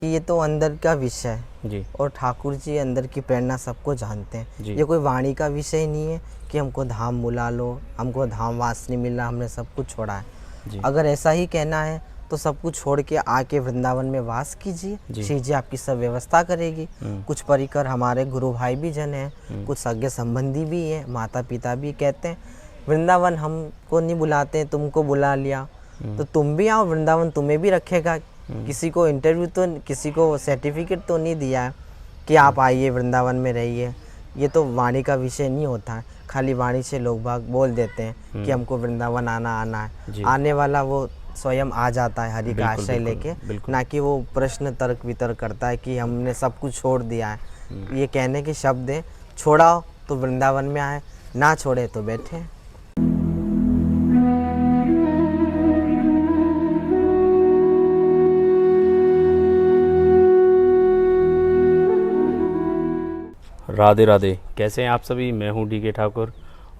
कि ये तो अंदर का विषय है जी और ठाकुर जी अंदर की प्रेरणा सबको जानते हैं। जी ये कोई वाणी का विषय नहीं है कि हमको धाम बुला लो, हमको धाम वास नहीं मिला, हमने सब कुछ छोड़ा है। जी अगर ऐसा ही कहना है तो सब कुछ छोड़ के आके वृंदावन में वास कीजिए, जी श्री जी आपकी सब व्यवस्था करेगी। कुछ परिकर हमारे गुरु भाई भी जन हैं, कुछ सगे संबंधी भी हैं, माता पिता भी कहते हैं वृंदावन हमको नहीं बुलाते, तुमको बुला लिया तो तुम भी आओ, वृंदावन तुम्हें भी रखेगा। किसी को इंटरव्यू तो, किसी को सर्टिफिकेट तो नहीं दिया है कि आप आइए वृंदावन में रहिए। ये तो वाणी का विषय नहीं होता है, खाली वाणी से लोग बाग बोल देते हैं कि हमको वृंदावन आना है। आने वाला वो स्वयं आ जाता है हरि का आश्रय लेके, ना कि वो प्रश्न तर्क वितर्क करता है कि हमने सब कुछ छोड़ दिया है। ये कहने के शब्द हैं, छोड़ाओ तो वृंदावन में आए, ना छोड़े तो बैठे। राधे राधे। कैसे हैं आप सभी? मैं हूं डी.के. ठाकुर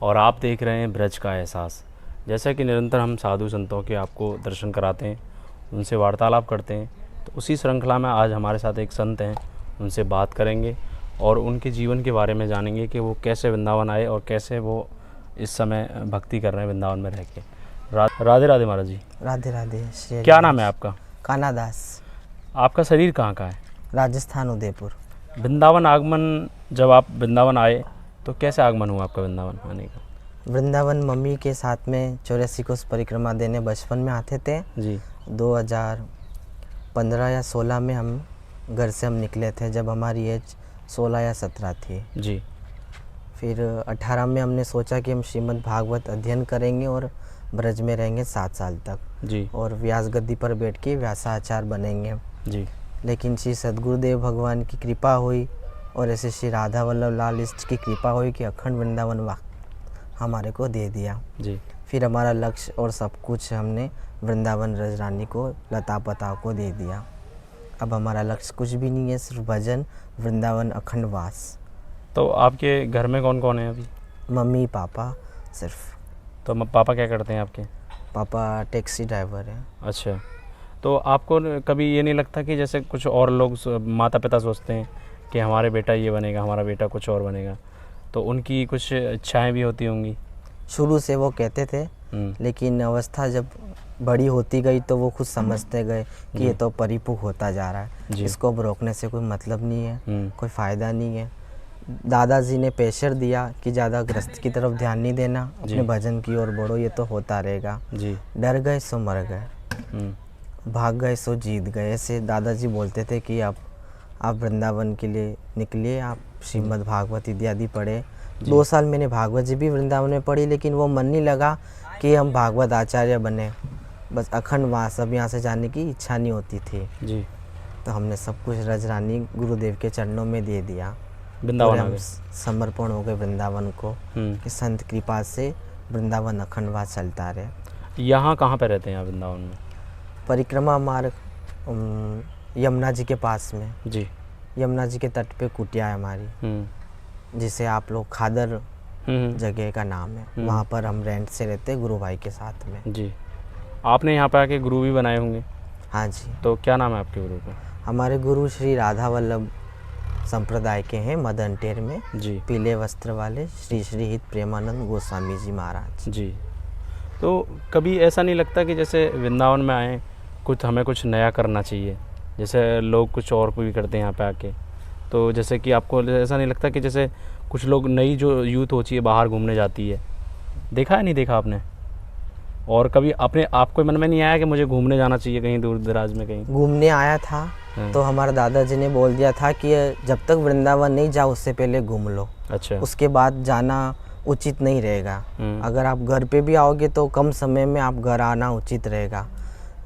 और आप देख रहे हैं ब्रज का एहसास। जैसा कि निरंतर हम साधु संतों के आपको दर्शन कराते हैं, उनसे वार्तालाप करते हैं, तो उसी श्रृंखला में आज हमारे साथ एक संत हैं, उनसे बात करेंगे और उनके जीवन के बारे में जानेंगे कि वो कैसे वृंदावन आए और कैसे वो इस समय भक्ति कर रहे हैं वृंदावन में रह के। राधे राधे महाराज जी। राधे राधे। क्या नाम है आपका? कान्हा दास। आपका शरीर कहाँ का है? राजस्थान, उदयपुर। वृंदावन आगमन, जब आप वृंदावन आए तो कैसे आगमन हुआ आपका वृंदावन आने का? वृंदावन मम्मी के साथ में 84 कोस परिक्रमा देने बचपन में आते थे जी। 2015 या 16 में हम घर से निकले थे, जब हमारी एज 16 या 17 थी जी। फिर 18 में हमने सोचा कि हम श्रीमद् भागवत अध्ययन करेंगे और ब्रज में रहेंगे 7 साल तक जी। और व्यास गद्दी पर बैठ के व्यासाचार्य बनेंगे जी। लेकिन श्री सद्गुरुदेव भगवान की कृपा हुई और ऐसे श्री राधा वल्लभ लाल इष्ट की कृपा हुई कि अखंड वृंदावन हमारे को दे दिया। जी। फिर हमारा लक्ष्य और सब कुछ हमने वृंदावन रजरानी को, लता पता को दे दिया। अब हमारा लक्ष्य कुछ भी नहीं है, सिर्फ भजन, वृंदावन, अखंड वास। तो आपके घर में कौन कौन है अभी? मम्मी पापा सिर्फ। तो पापा क्या करते हैं आपके? पापा टैक्सी ड्राइवर है। अच्छा। तो आपको कभी ये नहीं लगता कि जैसे कुछ और लोग माता पिता सोचते हैं कि हमारे बेटा ये बनेगा, हमारा बेटा कुछ और बनेगा, तो उनकी कुछ इच्छाएं भी होती होंगी? शुरू से वो कहते थे, लेकिन अवस्था जब बड़ी होती गई तो वो खुद समझते गए कि ये तो परिपक्व होता जा रहा है, इसको अब रोकने से कोई मतलब नहीं है, कोई फ़ायदा नहीं है। दादाजी ने प्रेशर दिया कि ज़्यादा ग्रस्त की तरफ ध्यान नहीं देना, अपने भजन की ओर बढ़ो, ये तो होता रहेगा। डर गए सो मर गए, भाग गए सो जीत गए, ऐसे दादाजी बोलते थे कि आप वृंदावन के लिए निकलिए, आप श्रीमद् भागवत इत्यादि पढ़े। 2 साल मैंने भागवत जी भी वृंदावन में पढ़ी, लेकिन वो मन नहीं लगा कि हम भागवत आचार्य बने, बस अखंड वास, अब यहाँ से जाने की इच्छा नहीं होती थी जी। तो हमने सब कुछ रजरानी गुरुदेव के चरणों में दे दिया, वृंदावन हम समर्पण हो गए वृंदावन को कि संत कृपा से वृंदावन अखंड वास चलता रहे। यहाँ कहाँ पे रहते हैं आप वृंदावन में? परिक्रमा मार्ग यमुना जी के पास में जी। यमुना जी के तट पे कुटिया है हमारी, जिसे आप लोग खादर जगह का नाम है, वहाँ पर हम रेंट से रहते हैं गुरु भाई के साथ में जी। आपने यहाँ पे आके गुरु भी बनाए होंगे? हाँ जी। तो क्या नाम है आपके गुरु का? हमारे गुरु श्री राधा वल्लभ संप्रदाय के हैं, मदन टेर में जी, पीले वस्त्र वाले श्री श्री हित प्रेमानंद गोस्वामी जी महाराज जी। तो कभी ऐसा नहीं लगता कि जैसे वृंदावन में आए, कुछ हमें कुछ नया करना चाहिए, जैसे लोग कुछ और भी करते हैं यहाँ पे आके, तो जैसे कि आपको ऐसा नहीं लगता कि जैसे कुछ लोग नई जो यूथ होती है बाहर घूमने जाती है, देखा है नहीं देखा आपने? और कभी अपने आपको मन में नहीं आया कि मुझे घूमने जाना चाहिए कहीं दूर दराज में? कहीं घूमने आया था तो हमारे दादाजी ने बोल दिया था कि जब तक वृंदावन नहीं जाओ उससे पहले घूम लो। अच्छा। उसके बाद जाना उचित नहीं रहेगा। अगर आप घर पे भी आओगे तो कम समय में आप घर आना उचित रहेगा,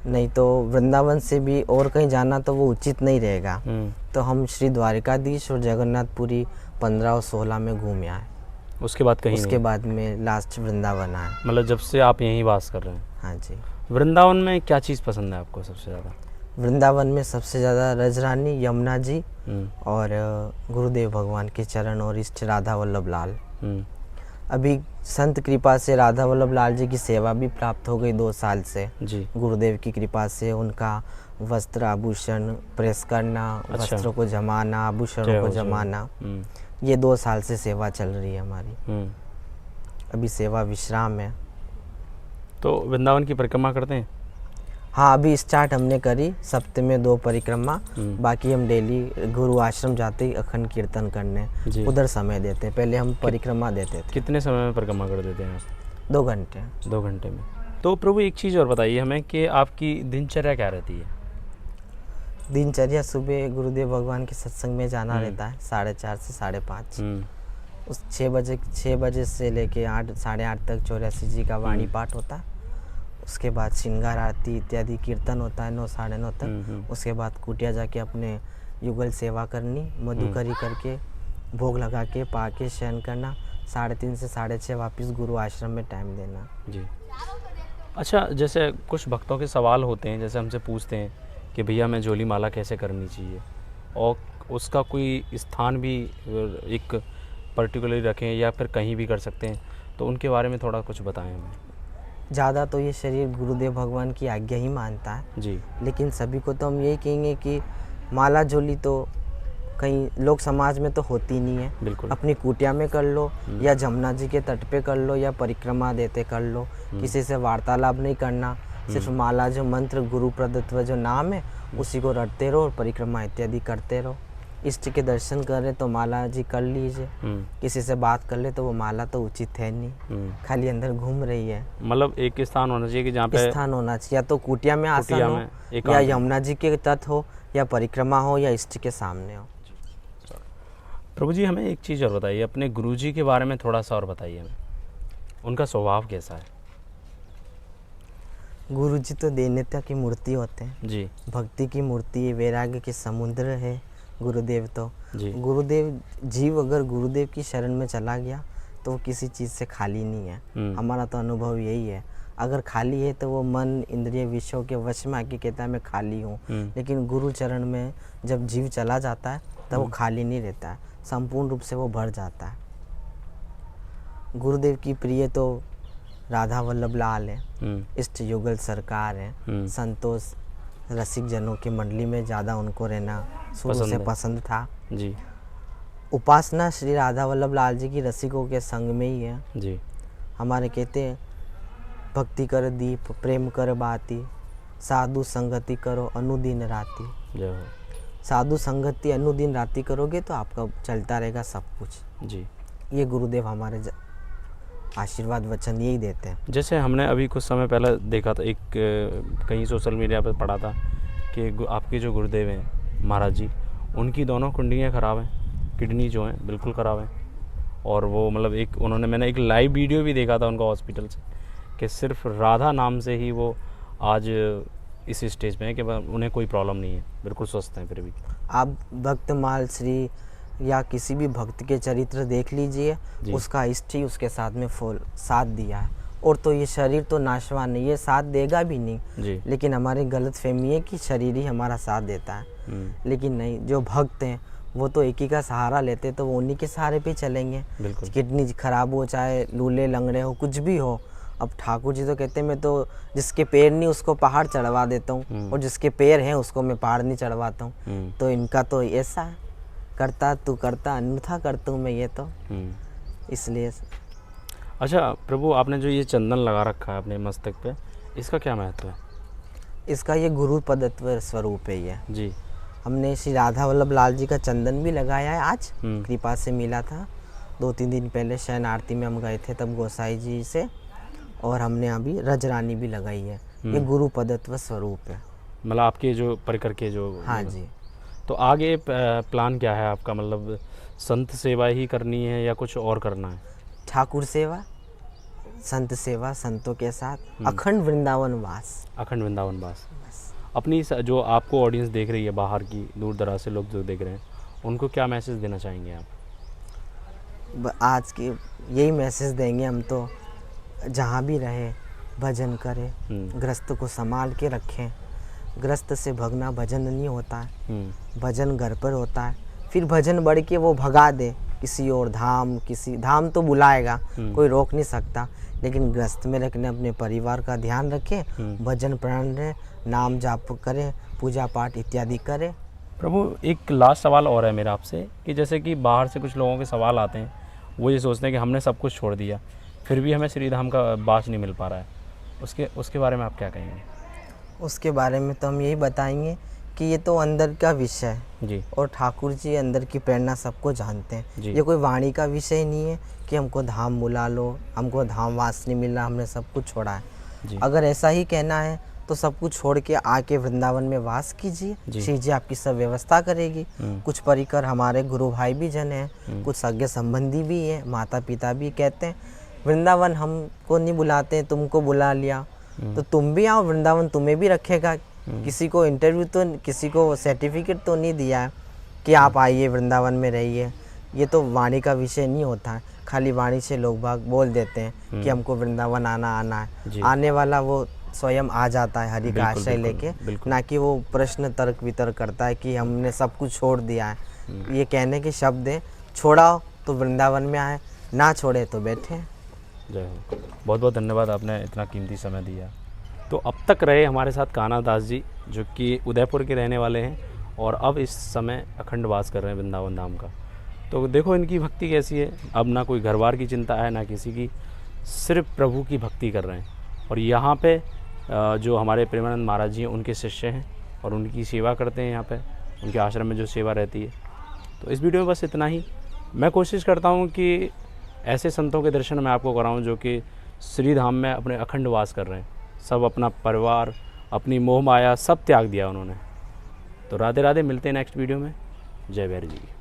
नहीं तो वृंदावन से भी और कहीं जाना तो वो उचित नहीं रहेगा। तो हम श्री द्वारिकाधीश और जगन्नाथपुरी 15 और 16 में घूमे आए। उसके बाद कहीं? उसके बाद में लास्ट वृंदावन आए। मतलब जब से आप यहीं वास कर रहे हैं? हाँ जी। वृंदावन में क्या चीज़ पसंद है आपको सबसे ज़्यादा? वृंदावन में सबसे ज़्यादा रजरानी, यमुना जी और गुरुदेव भगवान के चरण और इष्ट राधा वल्लभ लाल। अभी संत कृपा से राधा वल्लभ लाल जी की सेवा भी प्राप्त हो गई 2 साल से जी। गुरुदेव की कृपा से उनका वस्त्र आभूषण प्रेस करना, अच्छा। वस्त्रों को जमाना, आभूषणों को जमाना, ये 2 साल से सेवा चल रही है हमारी। अभी सेवा विश्राम है। तो वृंदावन की परिक्रमा करते हैं? हाँ, अभी स्टार्ट हमने करी, सप्ताह में 2 परिक्रमा। बाकी हम डेली गुरु आश्रम जाते ही अखंड कीर्तन करने, उधर समय देते हैं। पहले हम परिक्रमा देते थे। कितने समय में परिक्रमा कर देते हैं आप? 2 घंटे। 2 घंटे में। तो प्रभु एक चीज़ और बताइए हमें कि आपकी दिनचर्या क्या रहती है? दिनचर्या सुबह गुरुदेव भगवान के सत्संग में जाना रहता है 4:30 से 5:30। उस 6 बजे से लेके 8 साढ़े 8 तक 84 जी का वाणी पाठ होता है। उसके बाद श्रृंगार आरती इत्यादि कीर्तन होता है 9 साढ़े 9 तक। उसके बाद कुटिया जाके अपने युगल सेवा करनी, मधुकरी करके भोग लगा के पा के शयन करना, 3:30 से 6:30 वापस गुरु आश्रम में टाइम देना। जी। अच्छा, जैसे कुछ भक्तों के सवाल होते हैं, जैसे हमसे पूछते हैं कि भैया मैं जोली माला कैसे करनी चाहिए, और उसका कोई स्थान भी एक पर्टिकुलरली रखें या फिर कहीं भी कर सकते हैं, तो उनके बारे में थोड़ा कुछ बताएं हमें। ज़्यादा तो ये शरीर गुरुदेव भगवान की आज्ञा ही मानता है जी। लेकिन सभी को तो हम यही कहेंगे कि माला जोली तो कहीं लोक समाज में तो होती नहीं है। बिल्कुल। अपनी कुटिया में कर लो या जमुना जी के तट पे कर लो या परिक्रमा देते कर लो। किसी से वार्तालाप नहीं करना, सिर्फ माला जो मंत्र गुरु प्रदत्त जो नाम है उसी को रटते रहो और परिक्रमा इत्यादि करते रहो। इष्ट के दर्शन कर रहे तो माला जी कर लीजिए, किसी से बात कर ले तो वो माला तो उचित है नहीं, खाली अंदर घूम रही है। मतलब एक स्थान होना चाहिए कि जहाँ पे स्थान होना चाहिए, या तो कुटिया में आसन हो या यमुना जी के तट हो या परिक्रमा हो या इष्ट के सामने हो। प्रभु जी हमें एक चीज़ और बताइए, अपने गुरुजी के बारे में थोड़ा सा और बताइए हमें, उनका स्वभाव कैसा है? गुरुजी तो देवता की मूर्ति होते हैं जी। भक्ति की मूर्ति है, वैराग्य के समुद्र है गुरुदेव तो जी। गुरुदेव जीव अगर गुरुदेव की शरण में चला गया तो वो किसी चीज़ से खाली नहीं है। हमारा तो अनुभव यही है, अगर खाली है तो वो मन इंद्रिय विषयों के वश में आके कहता है मैं खाली हूँ, लेकिन गुरु चरण में जब जीव चला जाता है तब वो खाली नहीं रहता है, संपूर्ण रूप से वो भर जाता है। गुरुदेव की प्रिय तो राधा वल्लभ लाल है, इष्ट युगल सरकार है, संतोष रसिक जनों की मंडली में ज़्यादा उनको रहना शुरू से पसंद था। जी। उपासना श्री राधा वल्लभ लाल जी की रसिकों के संग में ही है। जी। हमारे कहते हैं भक्ति कर दीप प्रेम कर बाती, साधु संगति करो अनुदिन राती। साधु संगति अनुदिन राती करोगे तो आपका चलता रहेगा सब कुछ। जी। ये गुरुदेव हमारे आशीर्वाद वचन यही देते हैं। जैसे हमने अभी कुछ समय पहले देखा था, एक कहीं सोशल मीडिया पर पढ़ा था कि आपके जो गुरुदेव हैं महाराज जी, उनकी दोनों कुंडलियाँ ख़राब हैं, किडनी जो हैं बिल्कुल ख़राब हैं, और वो मतलब एक उन्होंने मैंने एक लाइव वीडियो भी देखा था उनका हॉस्पिटल से कि सिर्फ राधा नाम से ही वो आज इस स्टेज पे हैं कि उन्हें कोई प्रॉब्लम नहीं है, बिल्कुल स्वस्थ हैं। फिर भी आप भक्तमाल श्री या किसी भी भक्त के चरित्र देख लीजिए, उसका इष्ट ही उसके साथ में फुल साथ दिया है, और तो ये शरीर तो नाशवान नहीं, ये साथ देगा भी नहीं, लेकिन हमारी गलत फहमी है कि शरीर ही हमारा साथ देता है, लेकिन नहीं, जो भक्त हैं वो तो एक ही का सहारा लेते तो वो उन्हीं के सहारे पे चलेंगे। किडनी खराब हो चाहे लूले लंगड़े हो कुछ भी हो, अब ठाकुर जी तो कहते हैं मैं तो जिसके पैर नहीं उसको पहाड़ चढ़वा देता हूँ, और जिसके पैर हैं उसको मैं पहाड़ नहीं चढ़वाता हूँ। तो इनका तो ऐसा है, करता तू करता अन्यथा करता हूँ मैं, ये तो इसलिए। अच्छा प्रभु, आपने जो ये चंदन लगा रखा है अपने मस्तक पे, इसका क्या महत्व है? इसका ये गुरु पदत्व स्वरूप है ये। जी। हमने श्री राधा वल्लभ लाल जी का चंदन भी लगाया है, आज कृपा से मिला था। 2-3 दिन पहले शयन आरती में हम गए थे तब गोसाई जी से, और हमने अभी रजरानी भी लगाई है। ये गुरु पदत्व स्वरूप है, मतलब आपके जो परिकर के जो। हाँ जी। तो आगे प्लान क्या है आपका, मतलब संत सेवा ही करनी है या कुछ और करना है? ठाकुर सेवा, संत सेवा, संतों के साथ अखंड वृंदावन वास। अखंड वृंदावन वास। अपनी जो आपको ऑडियंस देख रही है बाहर की, दूर दराज से लोग जो देख रहे हैं, उनको क्या मैसेज देना चाहेंगे आप? आज के यही मैसेज देंगे हम तो, जहाँ भी रहे भजन करें, ग्रस्त को संभाल के रखें। ग्रस्त से भगना भजन नहीं होता है, भजन घर पर होता है। फिर भजन बढ़ के वो भगा दे किसी और धाम, किसी धाम तो बुलाएगा, कोई रोक नहीं सकता, लेकिन ग्रस्त में रखने अपने परिवार का ध्यान रखें, भजन प्रण रहे, नाम जाप करें, पूजा पाठ इत्यादि करें। प्रभु एक लास्ट सवाल और है मेरा आपसे कि जैसे कि बाहर से कुछ लोगों के सवाल आते हैं, वो ये सोचते हैं कि हमने सब कुछ छोड़ दिया फिर भी हमें श्री धाम का बास नहीं मिल पा रहा है, उसके बारे में आप क्या कहेंगे? उसके बारे में तो हम यही बताएंगे कि ये तो अंदर का विषय है जी। और ठाकुर जी अंदर की प्रेरणा सबको जानते हैं। जी। ये कोई वाणी का विषय नहीं है कि हमको धाम बुला लो, हमको धाम वास नहीं मिला, हमने सब कुछ छोड़ा है। जी। अगर ऐसा ही कहना है तो सब कुछ छोड़ के आके वृंदावन में वास कीजिए, श्री जी आपकी सब व्यवस्था करेगी। कुछ परिकर हमारे गुरु भाई भी जन हैं, कुछ सगे संबंधी भी हैं, माता पिता भी कहते हैं वृंदावन हमको नहीं बुलाते, तुमको बुला लिया तो तुम भी आओ, वृंदावन तुम्हें भी रखेगा। किसी को इंटरव्यू तो, किसी को सर्टिफिकेट तो नहीं दिया है कि आप आइए वृंदावन में रहिए। ये तो वाणी का विषय नहीं होता है, खाली वाणी से लोग बाग बोल देते हैं कि हमको वृंदावन आना है। आने वाला वो स्वयं आ जाता है हरि का आश्रय लेके, ना कि वो प्रश्न तर्क वितर्क करता है कि हमने सब कुछ छोड़ दिया है। ये कहने के शब्द है, छोड़ाओ तो वृंदावन में आए, ना छोड़े तो बैठे। जय हो। बहुत बहुत धन्यवाद, आपने इतना कीमती समय दिया। तो अब तक रहे हमारे साथ कान्हा दास जी, जो कि उदयपुर के रहने वाले हैं और अब इस समय अखंड वास कर रहे हैं वृंदावन धाम का। तो देखो इनकी भक्ति कैसी है, अब ना कोई घर बार की चिंता है ना किसी की, सिर्फ प्रभु की भक्ति कर रहे हैं। और यहाँ पे जो हमारे प्रेमानंद महाराज जी हैं उनके शिष्य हैं और उनकी सेवा करते हैं यहाँ पे, उनके आश्रम में जो सेवा रहती है। तो इस वीडियो में बस इतना ही। मैं कोशिश करता हूँ कि ऐसे संतों के दर्शन मैं आपको कराऊँ जो कि श्री धाम में अपने अखंड वास कर रहे हैं, सब अपना परिवार, अपनी मोह माया सब त्याग दिया उन्होंने। तो राधे राधे, मिलते हैं नेक्स्ट वीडियो में। जय भैर जी की।